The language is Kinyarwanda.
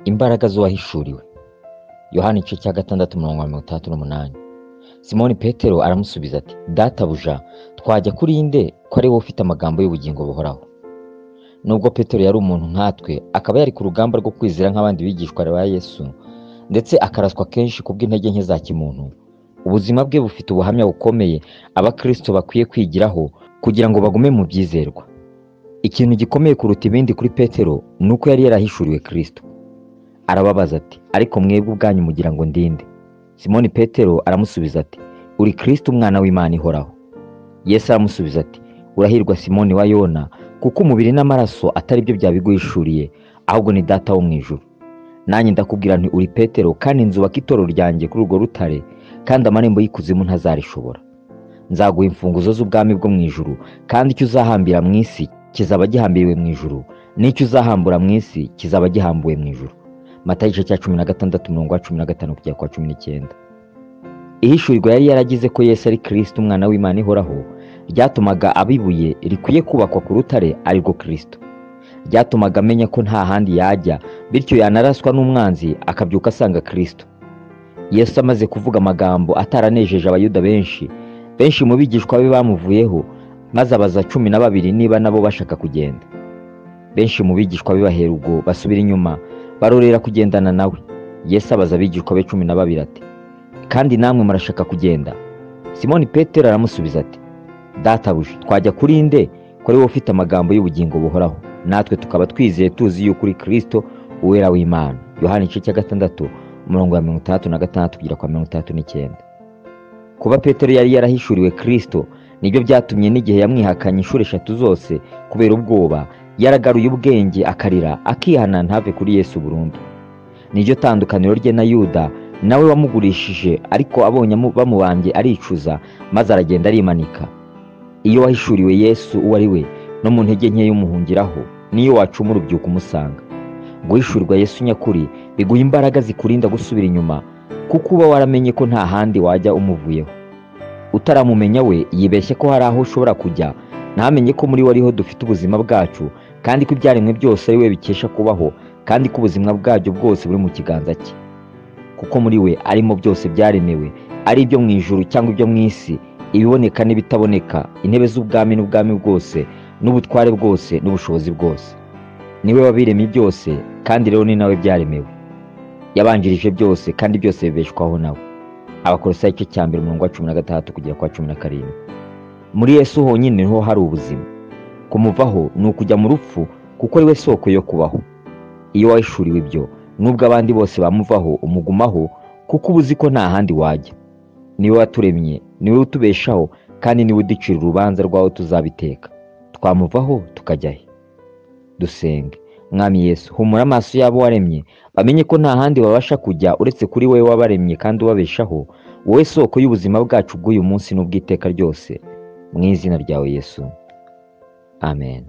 Imbaraga z'uwahishuriwe. Yohana igice cya 6:38. Simoni Petero aramusubiza ati, Databuja, twajya kuri nde ko ari wowe ufite amagambo y'ubugingo buhoraho. Nubwo Petero yari umuntu nkatwe, akaba yari ku rugamba rwo kwizera nk'abandi bigishwa ba Yesu, ndetse akaraswa kenshi kubw'intege nke za kimuntu, ubuzima bwe bufite ubuhamya bukomeye abakristo bakwiye kwigiraho kugira ngo bagume mu byizerwa. Ikintu gikomeye kuruta ibindi kuri Petero nuko yari yarahishuriwe Kristo. Arababaza ati, ariko mwebwe ubwanyu mugira ngo ndinde? Simoni Petero aramusubiza ati, Uri Kristo Umwana w'Imana ihoraho. Yesu aramusubiza ati, Urahirwa Simoni wa Yona, kuko umubiri n'amaraso atari byo byabiguhishuriye, ahubwo ni Data wo mu ijuru. Nanjye ndakubwira nti uri Petero, kandi nzubaka itorero ryanjye kuri urwo rutare, kandi amarembo y'ikuzimu ntazarishobora. Nzaguha imfunguzo z'ubwami bwo mu ijuru, kandi icyo uzahambira mu isi kizaba gihambiriwe mu ijuru, n'icyo uzahambura mu isi kizaba gihambuwe mu ijuru. Matayo igice cya 16:15-19. Ihishurirwa yari yaragize ko Yesu ari Kristo Umwana w'Imana ihoraho, ryatumaga abibuye rikwiye kubakwa ku rutare arirwo Kristo. Ryatumaga amenya ko nta handi yajya, bityo yanaraswa n'umwanzi akabyuka asanga Kristo. Yesu amaze kuvuga amagambo ataranejeje abayuda benshi mu bigishwa be bamuvuyeho, maze abaza 12 niba nabo bashaka kugenda. Benshi mu bigishwa be bahera ubwo basubira inyuma, barorera kugendana nawe. Yesu abaza abigishwa be 12 ati, kandi namwe murashaka kugenda? Simoni Petero aramusubiza ati, Databuja, twajya kuri nde ko ari wowe ufite amagambo y'ubugingo buhoraho, natwe tukaba twizeye tuzi yuko uri Kristo uwera w'Imana. Yohana igice cya 6:36-39. Kuba Petero yari yarahishuriwe Kristo nibyo byatumye n'igihe yamwihakanye inshuro 3 zose kubera ubwoba, yaragaruye ubwenge akarira akihana ntave kuri Yesu burundu. Niryo tandukaniro rye na Yuda, nawe wamugurishije, ariko abonye bamubambye aricuza, maze aragenda arimanika. Iyo wahishuriwe Yesu uwo ari we, no mu ntege nke y'umuhungiraho, niyo wacuma urubyuka umusanga. Guhishurirwa Yesu nyakuri biguha imbaraga zikurinda gusubira inyuma, kuko uba waramenye ko nta handi wajya umuvuyeho. Utaramumenya we yibeshye ko hari aho ushobora kujya, ntamenye ko muri we ariho dufite ubuzima bwacu, kandi ko ibyaremwe byose ari we bikesha kubaho, kandi ko ubuzima bwabyo bwose buri mu kiganza cye. Kuko muri we arimo byose byaremewe, ari ibyo mu ijuru cyangwa ibyo mu isi, ibiboneka n'ibitaboneka, intebe z'ubwami n'ubwami bwose, n'ubutware bwose n'ubushobozi bwose. Niwe wabiremye byose, kandi rero ni nawe byaremewe. Yabanjirije byose, kandi byose bibeshwaho nawe. Abakolosayi igice cya 1:16-17. Muri Yesu honyine niho hari ubuzima. Kumuvaho ni ukujya mu rupfu, kuko ari we soko yo kubaho. Iyo wahishuriwe ibyo, nubwo abandi bose bamuvaho, umugumaho, kuko ubuzi ko nta handi wajya. Niwe waturemye, niwe utubeshaho, kandi niwe uducira urubanza rw'aho tuzabiteka. Twamuvaho tukajya he? Dusenge. Mwami Yesu, humura amaso yabo waremye, bamenye ko nta handi babasha kujya uretse kuri wowe wabaremye kandi ubabeshaho, wowe soko y'ubuzima bwacu bw'uyu munsi n'ubw'iteka ryose. Mu izina ryawe Yesu. Amen.